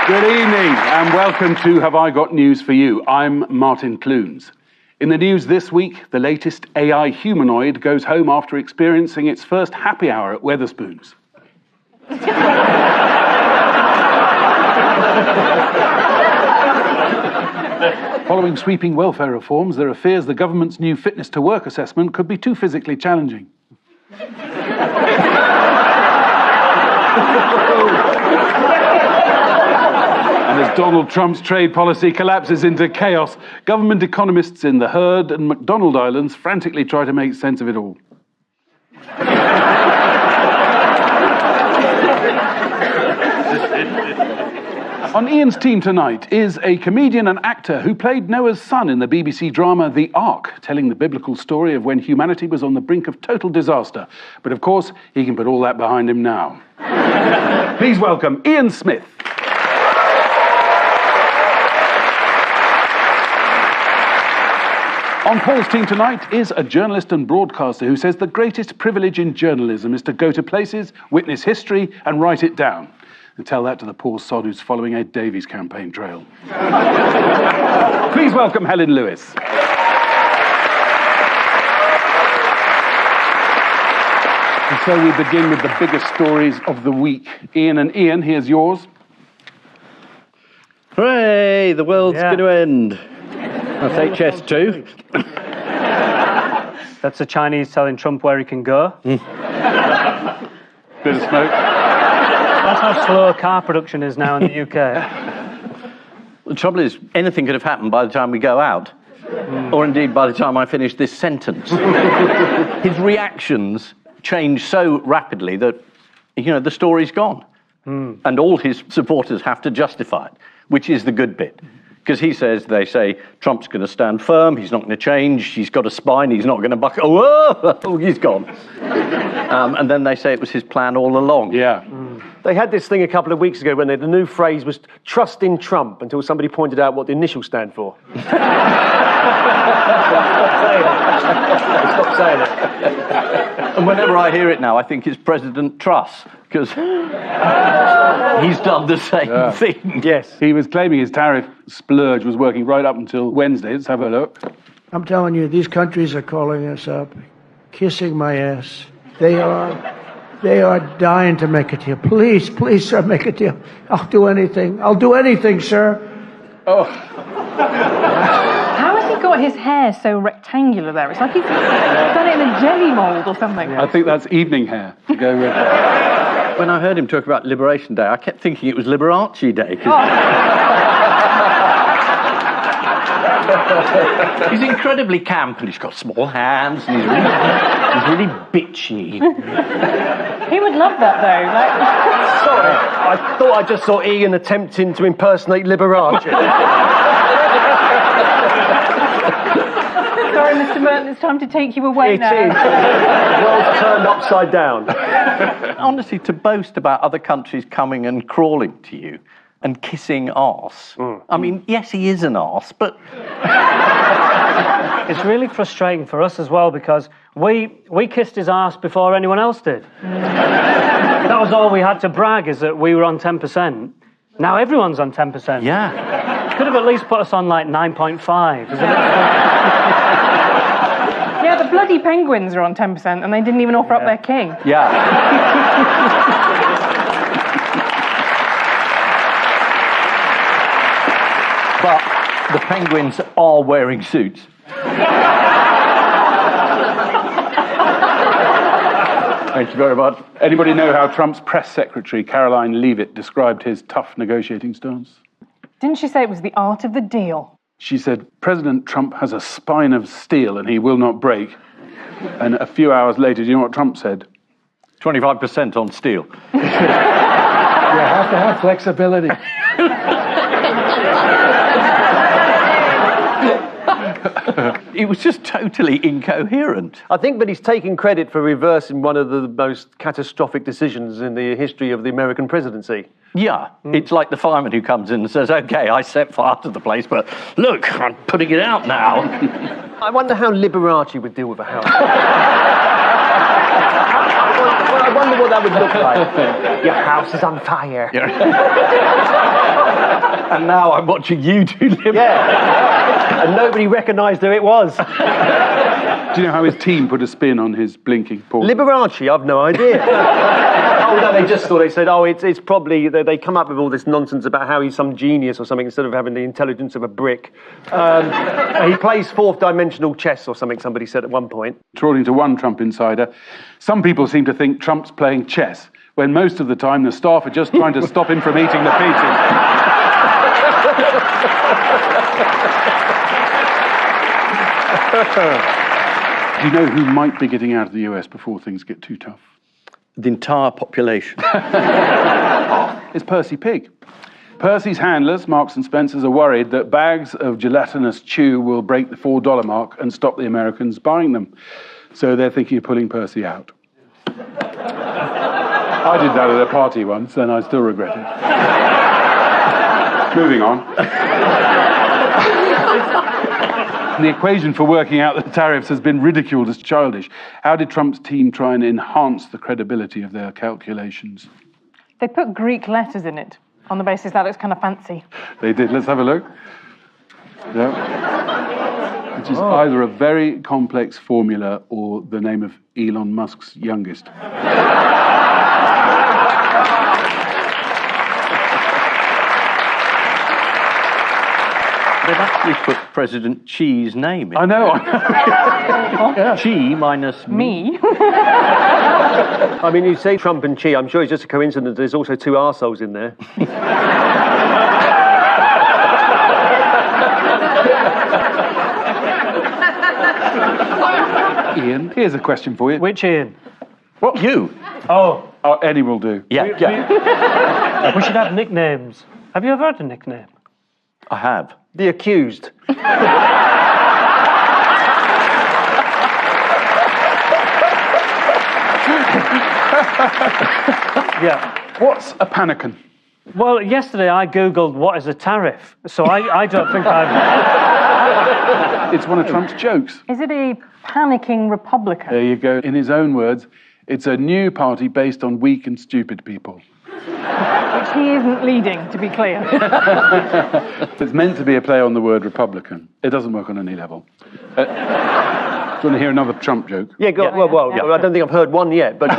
Good evening and welcome to Have I Got News For You? I'm Martin Clunes. In the news this week, the latest AI humanoid goes home after experiencing its first happy hour at Wetherspoons. Following sweeping welfare reforms, there are fears the government's new fitness to work assessment could be too physically challenging. And as Donald Trump's trade policy collapses into chaos, government economists in the Heard and McDonald Islands frantically try to make sense of it all. On Ian's team tonight is a comedian and actor who played Noah's son in the BBC drama The Ark, telling the biblical story of when humanity was on the brink of total disaster. But of course, he can put all that behind him now. Please welcome Ian Smith. On Paul's team tonight is a journalist and broadcaster who says the greatest privilege in journalism is to go to places, witness history, and write it down. And tell that to the poor sod who's following Ed Davies' campaign trail. Please welcome Helen Lewis. And so we begin with the biggest stories of the week. Ian, here's yours. Hooray, the world's going to end. That's HS2. That's the Chinese telling Trump where he can go. Bit of smoke. That's how slow car production is now in the UK. The trouble is, anything could have happened by the time we go out. Or indeed by the time I finish this sentence. His reactions change so rapidly that, the story's gone. And all his supporters have to justify it, which is the good bit. Because they say, Trump's going to stand firm, he's not going to change, he's got a spine, he's not going to buckle. Oh, he's gone. And then they say it was his plan all along. Yeah. They had this thing a couple of weeks ago when the new phrase was trust in Trump until somebody pointed out what the initials stand for. Stop saying it. And whenever I hear it now, I think it's President Truss, because he's done the same thing. Yes. He was claiming his tariff splurge was working right up until Wednesday. Let's have a look. I'm telling you, these countries are calling us up, kissing my ass. They are dying to make a deal. Please, sir, make a deal. I'll do anything. Sir. Oh. How has he got his hair so rectangular there? It's like he's done it in a jelly mould or something. I think that's evening hair to go with. When I heard him talk about Liberation Day, I kept thinking it was Liberace Day. He's incredibly camp, and he's got small hands, and he's really bitchy. He would love that, though. Sorry, I thought I just saw Ian attempting to impersonate Liberace. Sorry, Mr. Merton, it's time to take you away now. It is. The world's turned upside down. Honestly, to boast about other countries coming and crawling to you and kissing arse. I mean, yes, he is an arse, but... It's really frustrating for us as well, because we kissed his arse before anyone else did. That was all we had to brag, is that we were on 10%. Now everyone's on 10%. Yeah. Could have at least put us on, 9.5. Yeah, the bloody Penguins are on 10% and they didn't even offer up their king. Yeah. But the Penguins are wearing suits. Thank you very much. Anybody know how Trump's press secretary, Caroline Leavitt, described his tough negotiating stance? Didn't she say it was the art of the deal? She said, President Trump has a spine of steel and he will not break. And a few hours later, do you know what Trump said? 25% on steel. You have to have flexibility. It was just totally incoherent. I think that he's taking credit for reversing one of the most catastrophic decisions in the history of the American presidency. Yeah, it's like the fireman who comes in and says, OK, I set fire to the place, but look, I'm putting it out now. I wonder how Liberace would deal with a house. I wonder what that would look like. Your house is on fire. And now I'm watching you two live. Yeah. And nobody recognised who it was. Do you know how his team put a spin on his blinking Paul? Liberace, I've no idea. Oh, no, they just thought, they said, it's probably, they come up with all this nonsense about how he's some genius or something instead of having the intelligence of a brick. He plays fourth-dimensional chess or something, somebody said at one point. According to one Trump insider, some people seem to think Trump's playing chess, when most of the time the staff are just trying to stop him from eating the pizza. Do you know who might be getting out of the US before things get too tough? The entire population. It's Percy Pig. Percy's handlers, Marks and Spencers, are worried that bags of gelatinous chew will break the $4 mark and stop the Americans buying them. So they're thinking of pulling Percy out. I did that at a party once, and I still regret it. Moving on. The equation for working out the tariffs has been ridiculed as childish. How did Trump's team try and enhance the credibility of their calculations? They put Greek letters in it on the basis that it's kind of fancy. They did. Let's have a look. Yeah. Which is either a very complex formula or the name of Elon Musk's youngest. They've actually put President Xi's name in. I know. Xi minus Me? I mean, you say Trump and Xi, I'm sure it's just a coincidence there's also two arseholes in there. Ian, here's a question for you. Which Ian? What? You. Oh, Any will do. Yeah. we should have nicknames. Have you ever had a nickname? I have. The accused. Yeah. What's a panicking? Well, yesterday I Googled what is a tariff, so I don't think I've... It's one of Trump's jokes. Is it a panicking Republican? There you go. In his own words, it's a new party based on weak and stupid people. Which he isn't leading, to be clear. It's meant to be a play on the word Republican. It doesn't work on any level. Do you want to hear another Trump joke? Yeah, well, I don't think I've heard one yet, but...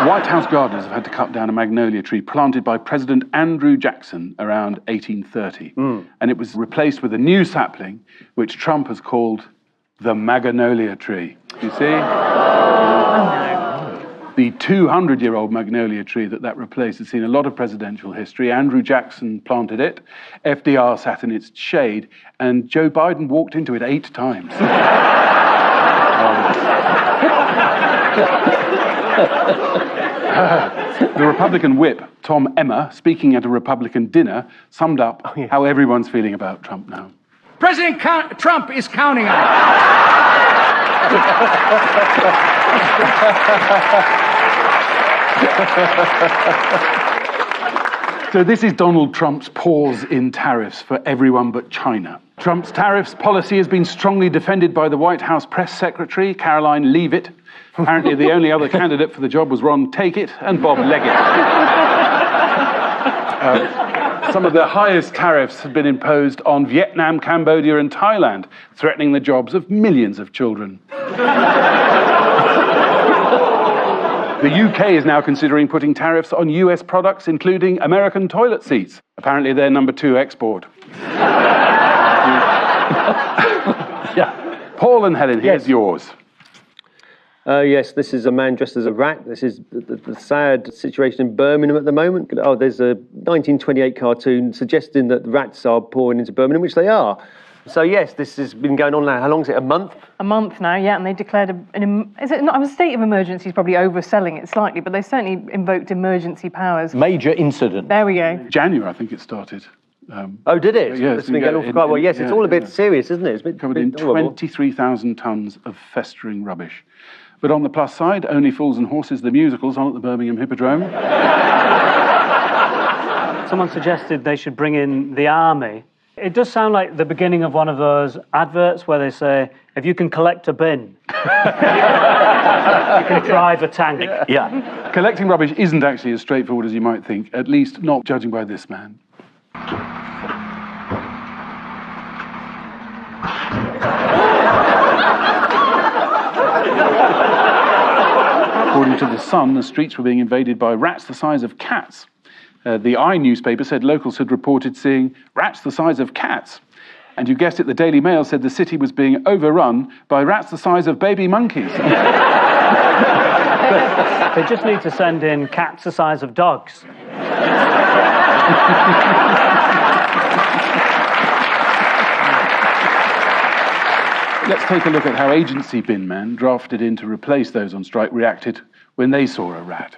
White House gardeners have had to cut down a magnolia tree planted by President Andrew Jackson around 1830. And it was replaced with a new sapling, which Trump has called the magnolia tree. You see? The 200-year-old magnolia tree that replaced has seen a lot of presidential history. Andrew Jackson planted it, FDR sat in its shade, and Joe Biden walked into it 8 times. The Republican whip, Tom Emmer, speaking at a Republican dinner, summed up how everyone's feeling about Trump now. President Trump is counting on So this is Donald Trump's pause in tariffs for everyone but China. Trump's tariffs policy has been strongly defended by the White House press secretary, Caroline Leavitt. Apparently the only other candidate for the job was Ron Take-It and Bob Leggett. Some of the highest tariffs have been imposed on Vietnam, Cambodia and Thailand, threatening the jobs of millions of children. The UK is now considering putting tariffs on US products, including American toilet seats. Apparently they're number 2 export. Paul and Helen, here's yours. Yes, this is a man dressed as a rat. This is the sad situation in Birmingham at the moment. Oh, there's a 1928 cartoon suggesting that rats are pouring into Birmingham, which they are. So yes, this has been going on now. How long is it? A month? A month now, yeah, and they declared is it not a state of emergency? Is probably overselling it slightly, but they certainly invoked emergency powers. Major incident. There we go. January, I think it started. Oh, did it? Yeah, it's been going on for quite a while. Yes, it's all a bit serious, isn't it? It's been covered in 23,000 tonnes of festering rubbish. But on the plus side, Only Fools and Horses, the musical's on at the Birmingham Hippodrome. Someone suggested they should bring in the army. It does sound like the beginning of one of those adverts where they say, if you can collect a bin, You can drive a tank. Yeah. Collecting rubbish isn't actually as straightforward as you might think, at least not judging by this man. According to The Sun, the streets were being invaded by rats the size of cats. The I newspaper said locals had reported seeing rats the size of cats. And you guessed it, the Daily Mail said the city was being overrun by rats the size of baby monkeys. They just need to send in cats the size of dogs. Let's take a look at how Agency Bin Man, drafted in to replace those on strike, reacted when they saw a rat.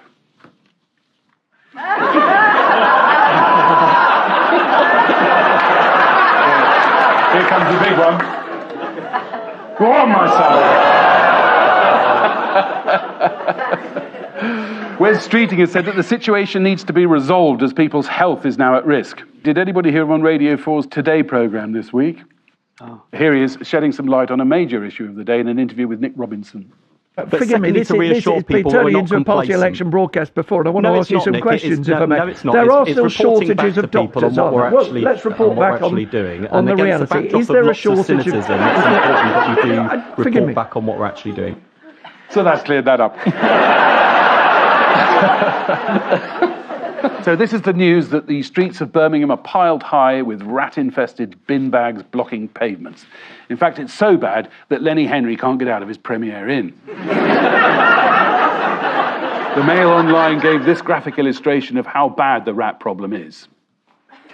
Here comes the big one. Go on, my son. Wes Streeting has said that the situation needs to be resolved as people's health is now at risk. Did anybody hear him on Radio 4's Today programme this week? Oh. Here he is, shedding some light on a major issue of the day in an interview with Nick Robinson. Forgive me, this has been turning into a party election broadcast before, and I want to ask you some questions, if I may. No, it's not. There are it's still reporting shortages back of to people doctors. on what we're actually, let's report back on doing. on the reality. Is there a shortage of... It's important that you do report back on what we're actually doing. So that's cleared that up. So this is the news that the streets of Birmingham are piled high with rat-infested bin bags blocking pavements. In fact, it's so bad that Lenny Henry can't get out of his Premier Inn. The Mail Online gave this graphic illustration of how bad the rat problem is.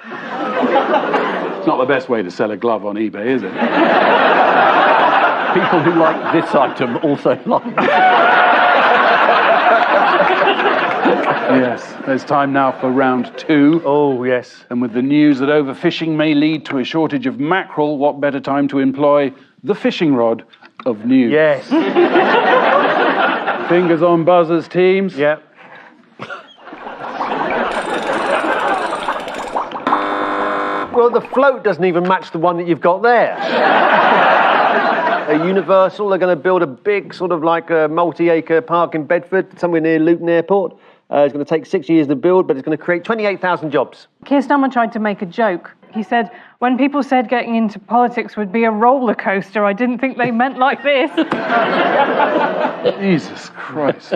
It's not the best way to sell a glove on eBay, is it? People who like this item also like this. Yes, it's time now for round 2. Oh, yes. And with the news that overfishing may lead to a shortage of mackerel, what better time to employ the fishing rod of news? Yes. Fingers on buzzers, teams. Yep. Well, the float doesn't even match the one that you've got there. A Universal, they're going to build a big sort of like a multi-acre park in Bedford, somewhere near Luton Airport. It's going to take 6 years to build, but it's going to create 28,000 jobs. Keir Starmer tried to make a joke. He said, when people said getting into politics would be a roller coaster, I didn't think they meant like this. Jesus Christ.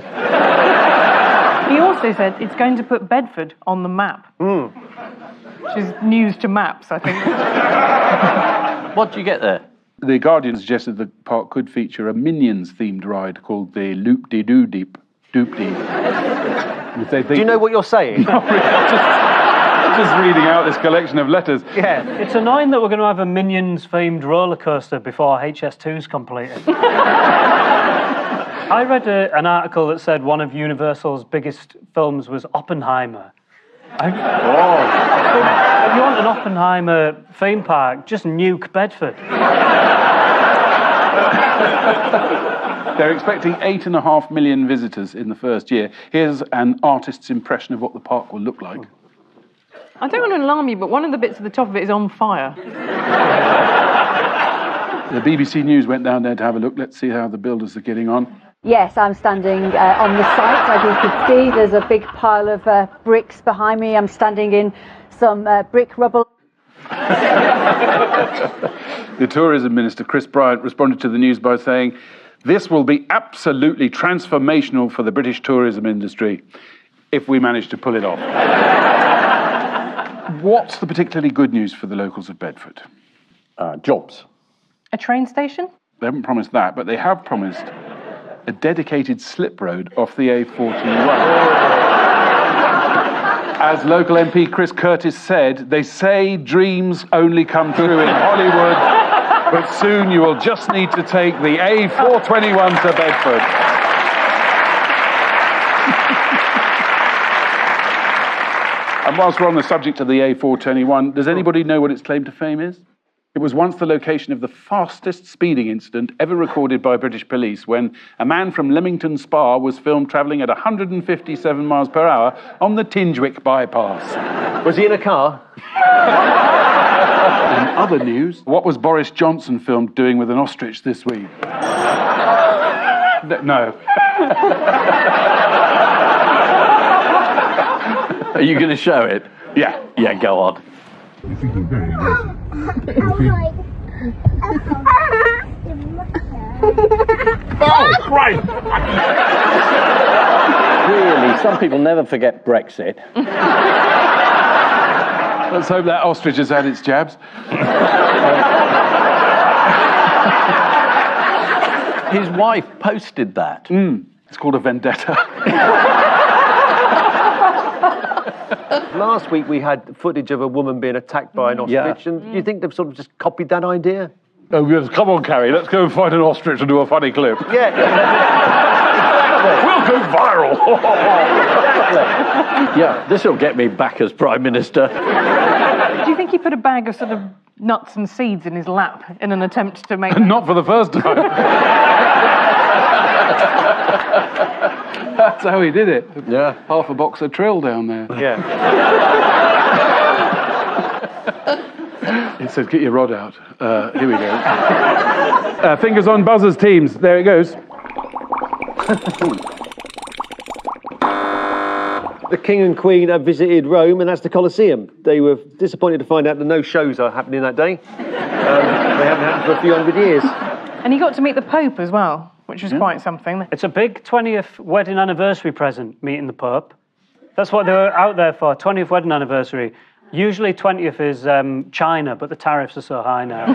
He also said it's going to put Bedford on the map. Which is news to maps, I think. What do you get there? The Guardian suggested the park could feature a Minions-themed ride called the Loop-de-doo-deep. Doop-dee. Do you know what you're saying? Just reading out this collection of letters. Yeah. It's annoying that we're going to have a Minions-themed roller coaster before HS2's completed. I read an article that said one of Universal's biggest films was Oppenheimer. If you want an Oppenheimer theme park, just nuke Bedford. They're expecting 8.5 million visitors in the first year. Here's an artist's impression of what the park will look like. I don't want to alarm you, but one of the bits at the top of it is on fire. The BBC News went down there to have a look. Let's see how the builders are getting on. Yes, I'm standing on the site. As you can see, there's a big pile of bricks behind me. I'm standing in some brick rubble. The Tourism Minister, Chris Bryant, responded to the news by saying, "This will be absolutely transformational for the British tourism industry if we manage to pull it off." What's the particularly good news for the locals of Bedford? Jobs. A train station? They haven't promised that, but they have promised a dedicated slip road off the A41. As local MP Chris Curtis said, they say dreams only come true in Hollywood, but soon you will just need to take the A421 to Bedford. And whilst we're on the subject of the A421, does anybody know what its claim to fame is? It was once the location of the fastest speeding incident ever recorded by British police when a man from Leamington Spa was filmed travelling at 157 miles per hour on the Tingewick bypass. Was he in a car? In other news, what was Boris Johnson filmed doing with an ostrich this week? No. Are you going to show it? Yeah. Yeah, go on. Oh, Christ! Really, some people never forget Brexit. Let's hope that ostrich has had its jabs. His wife posted that. It's called a vendetta. Last week we had footage of a woman being attacked by an ostrich, and do you think they've sort of just copied that idea? Oh, yes, come on, Carrie, let's go and find an ostrich and do a funny clip. Yeah. We'll go viral. Yeah, this will get me back as Prime Minister. Do you think he put a bag of sort of nuts and seeds in his lap in an attempt to make... Not for the first time. That's how he did it. Yeah. Half a box of trill down there. Yeah. He said, get your rod out. Here we go. Fingers on buzzers, teams. There it goes. The King and Queen have visited Rome, and that's the Colosseum. They were disappointed to find out that no shows are happening that day. They haven't happened for a few hundred years. And he got to meet the Pope as well, which was quite something. It's a big 20th wedding anniversary present, meeting the Pope. That's what they were out there for, 20th wedding anniversary. Usually 20th is China, but the tariffs are so high now.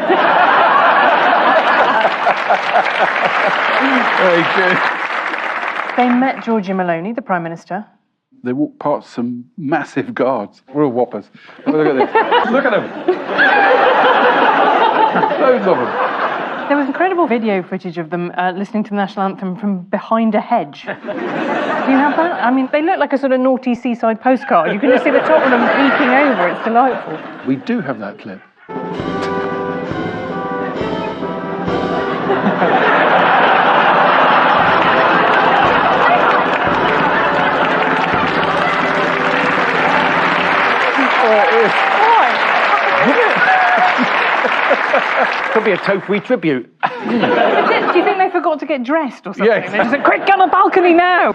Very good. They met Giorgia Meloni, the Prime Minister. They walked past some massive guards. Real whoppers. Look at this. Look at them. Loads of them. There was incredible video footage of them listening to the national anthem from behind a hedge. Do you have that? I mean, they look like a sort of naughty seaside postcard. You can just see the top of them peeking over. It's delightful. We do have that clip. Could be a tofu tribute. Do you think they forgot to get dressed or something? Yeah, exactly. They just said, quick, get on the balcony now!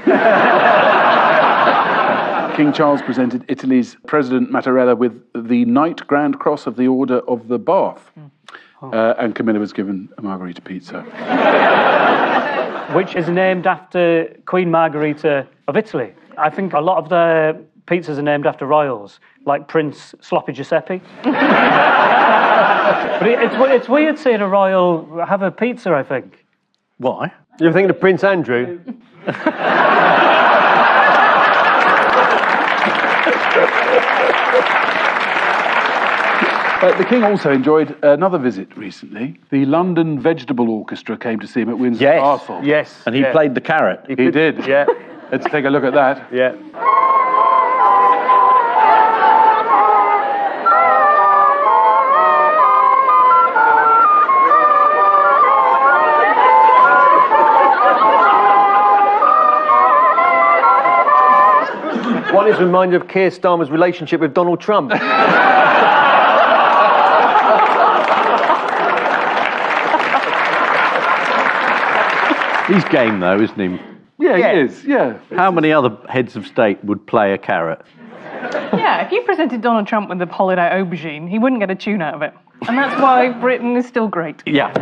King Charles presented Italy's President Mattarella with the Knight Grand Cross of the Order of the Bath. And Camilla was given a margherita pizza. Which is named after Queen Margherita of Italy. I think a lot of the pizzas are named after royals, like Prince Sloppy Giuseppe. But it's weird seeing a royal have a pizza, I think. Why? You're thinking of Prince Andrew? The King also enjoyed another visit recently. The London Vegetable Orchestra came to see him at Windsor Castle. Yes. And he played the carrot. He did. Yeah. Let's take a look at that. Yeah. One is reminded of Keir Starmer's relationship with Donald Trump. He's game, though, isn't he? Yeah, he is, yeah. How many other heads of state would play a carrot? Yeah, if you presented Donald Trump with the hollowed out aubergine, he wouldn't get a tune out of it. And that's why Britain is still great. Yeah.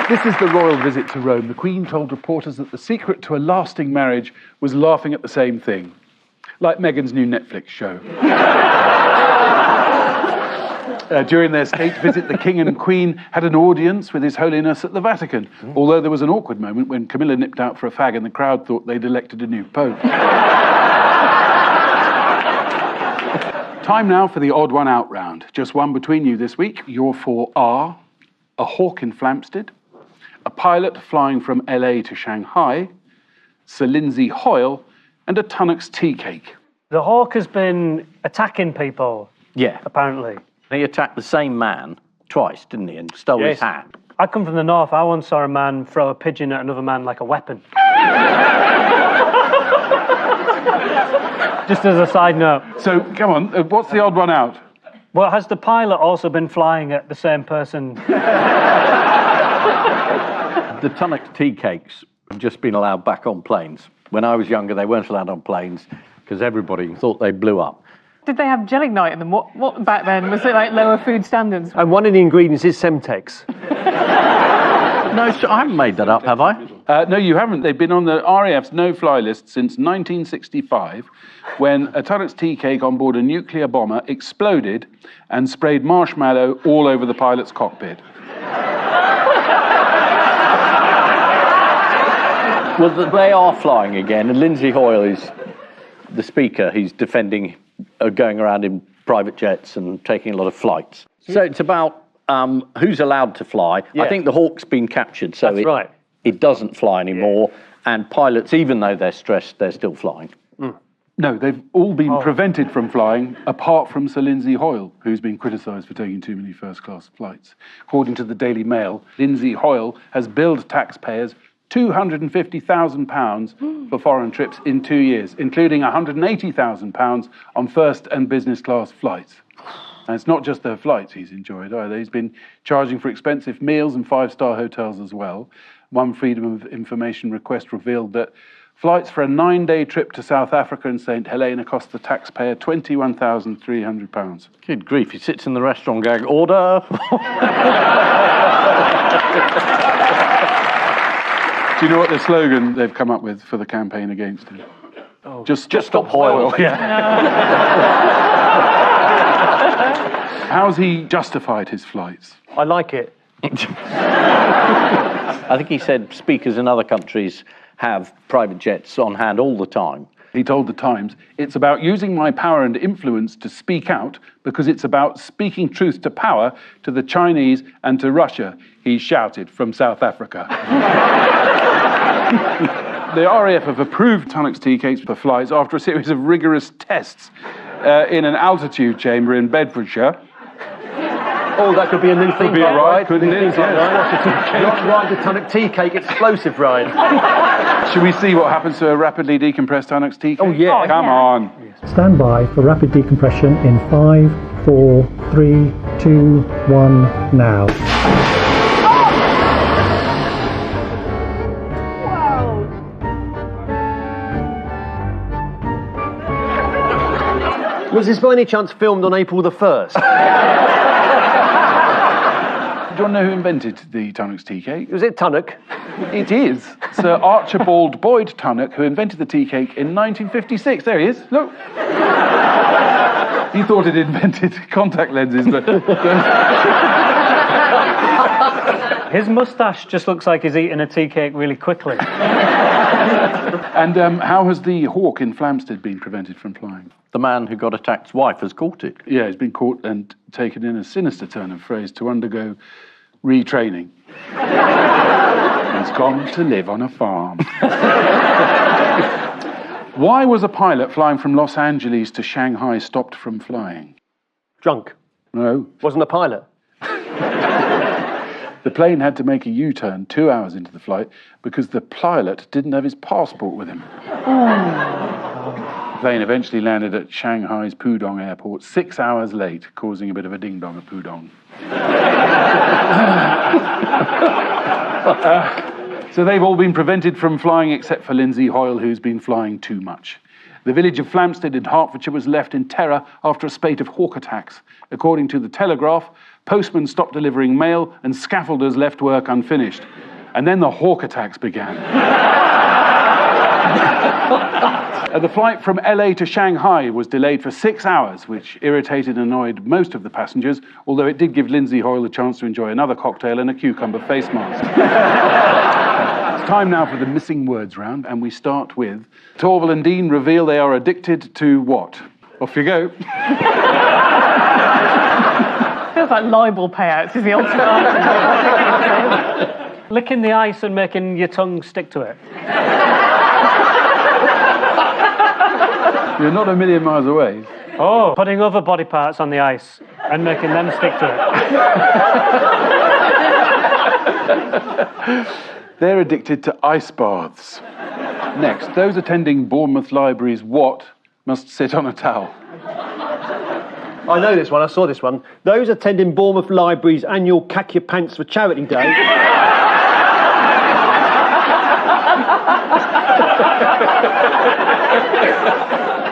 This is the royal visit to Rome. The Queen told reporters that the secret to a lasting marriage was laughing at the same thing. Like Meghan's new Netflix show. During their state visit, the King and Queen had an audience with His Holiness at the Vatican, although there was an awkward moment when Camilla nipped out for a fag and the crowd thought they'd elected a new pope. Time now for the odd one out round. Just one between you this week. Your four are a hawk in Flamstead, a pilot flying from LA to Shanghai, Sir Lindsay Hoyle, and a Tunnock's tea cake. The hawk has been attacking people. Yeah. Apparently. He attacked the same man twice, didn't he, and stole his hat. I come from the north. I once saw a man throw a pigeon at another man like a weapon. Just as a side note. So, come on, what's the odd one out? Well, has the pilot also been flying at the same person? The Tunnock's tea cakes have just been allowed back on planes. When I was younger, they weren't allowed on planes because everybody thought they blew up. Did they have Gelignite in them? What back then? Was it like lower food standards? And one of the ingredients is Semtex. No, I haven't made that up, have I? No, you haven't. They've been on the RAF's no-fly list since 1965, when a Tunnock's tea cake on board a nuclear bomber exploded and sprayed marshmallow all over the pilot's cockpit. Well, they are flying again, and Lindsay Hoyle is the speaker. He's defending going around in private jets and taking a lot of flights. So it's about who's allowed to fly. Yeah. I think the Hawk's been captured, so That's right. It doesn't fly anymore. Yeah. And pilots, even though they're stressed, they're still flying. No, they've all been prevented from flying, apart from Sir Lindsay Hoyle, who's been criticised for taking too many first-class flights. According to the Daily Mail, Lindsay Hoyle has billed taxpayers £250,000 for foreign trips in 2 years, including £180,000 on first and business class flights. And it's not just their flights he's enjoyed either. He's been charging for expensive meals and five-star hotels as well. One Freedom of Information request revealed that flights for a 9-day trip to South Africa and St Helena cost the taxpayer £21,300. Good grief, he sits in the restaurant going, order! Do you know what the slogan they've come up with for the campaign against him? Oh, just stop Hoyle. Yeah. How's he justified his flights? I like it. I think he said speakers in other countries have private jets on hand all the time. He told The Times, "It's about using my power and influence to speak out because it's about speaking truth to power to the Chinese and to Russia," he shouted from South Africa. The RAF have approved Tunnock's tea cakes for flights after a series of rigorous tests in an altitude chamber in Bedfordshire. Oh, that could be a new thing. Could be a ride, couldn't it? Yes. Not ride the Tunnock tea cake explosive ride. Should we see what happens to a rapidly decompressed Tunnock's tea cake? Oh, yeah. Come on. Stand by for rapid decompression in 5, 4, 3, 2, 1, now. Was this by any chance filmed on April the 1st? Do you want to know who invented the Tunnock's tea cake? Was it Tunnock? It is Sir Archibald Boyd Tunnock, who invented the tea cake in 1956. There he is. Look. He thought it invented contact lenses, but... His moustache just looks like he's eating a tea cake really quickly. And how has the hawk in Flamstead been prevented from flying? The man who got attacked's wife has caught it. Yeah, he's been caught and taken in a sinister turn of phrase to undergo retraining. He's gone to live on a farm. Why was a pilot flying from Los Angeles to Shanghai stopped from flying? Drunk. No. Wasn't a pilot. The plane had to make a U-turn 2 hours into the flight because the pilot didn't have his passport with him. The plane eventually landed at Shanghai's Pudong airport 6 hours late, causing a bit of a ding-dong at Pudong. So they've all been prevented from flying except for Lindsay Hoyle, who's been flying too much. The village of Flamstead in Hertfordshire was left in terror after a spate of hawk attacks. According to the Telegraph, postmen stopped delivering mail and scaffolders left work unfinished. And then the hawk attacks began. The flight from LA to Shanghai was delayed for 6 hours, which irritated and annoyed most of the passengers, although it did give Lindsay Hoyle a chance to enjoy another cocktail and a cucumber face mask. It's time now for the missing words round, and we start with Torval and Dean reveal they are addicted to what? Off you go. Feels like libel payouts is the ultimate answer. Licking the ice and making your tongue stick to it. You're not a million miles away. Oh, putting other body parts on the ice and making them stick to it. They're addicted to ice baths. Next, those attending Bournemouth Library's what must sit on a towel? I know this one, I saw this one. Those attending Bournemouth Library's annual Cack Your Pants for Charity Day.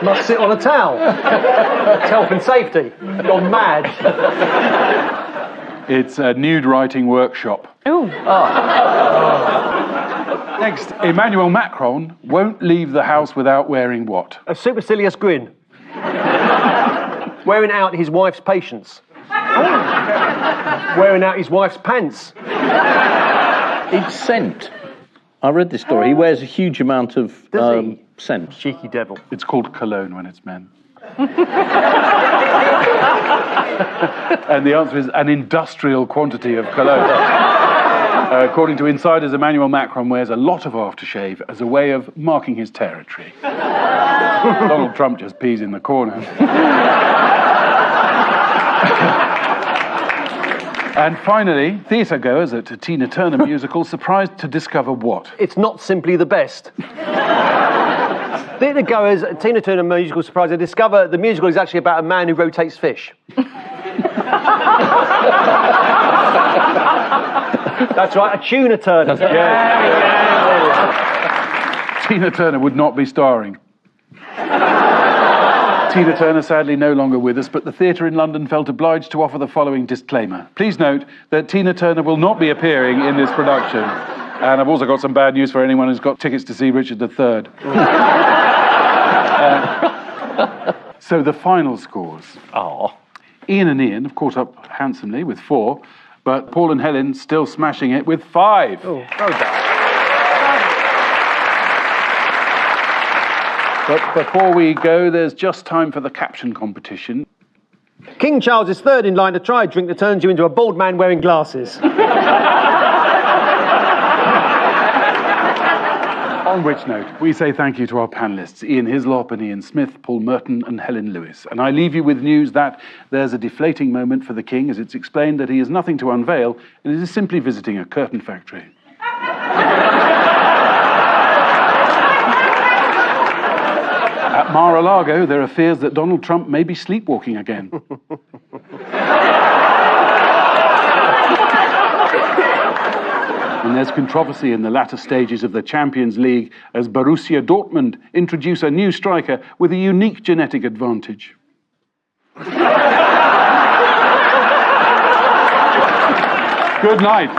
Must sit on a towel. It's health and safety. Gone mad. It's a nude writing workshop. Ooh. Next, Emmanuel Macron won't leave the house without wearing what? A supercilious grin. Wearing out his wife's patience. Wearing out his wife's pants. It's scent. I read this story. He wears a huge amount of scent. Cheeky devil. It's called cologne when it's men. And the answer is an industrial quantity of cologne. According to insiders, Emmanuel Macron wears a lot of aftershave as a way of marking his territory. Donald Trump just pees in the corner. And finally, theatre goers at a Tina Turner musical surprised to discover what? It's not simply the best. Theatre goers at Tina Turner musical surprised to discover the musical is actually about a man who rotates fish. That's right, a tuna turner. Yes. Tina Turner would not be starring. Tina Turner sadly no longer with us, but the theatre in London felt obliged to offer the following disclaimer. Please note that Tina Turner will not be appearing in this production. And I've also got some bad news for anyone who's got tickets to see Richard III. So the final scores. Ian and Ian have caught up handsomely with 4, but Paul and Helen still smashing it with 5. Oh, well done. But before we go, there's just time for the caption competition. King Charles is third in line to try a drink that turns you into a bald man wearing glasses. On which note, we say thank you to our panellists, Ian Hislop and Ian Smith, Paul Merton and Helen Lewis. And I leave you with news that there's a deflating moment for the King as it's explained that he has nothing to unveil and is simply visiting a curtain factory. At Mar-a-Lago, there are fears that Donald Trump may be sleepwalking again. And there's controversy in the latter stages of the Champions League as Borussia Dortmund introduce a new striker with a unique genetic advantage. Good night.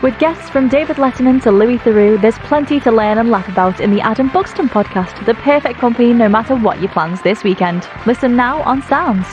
With guests from David Letterman to Louis Theroux, there's plenty to learn and laugh about in the Adam Buxton podcast, the perfect company no matter what your plans this weekend. Listen now on Sounds.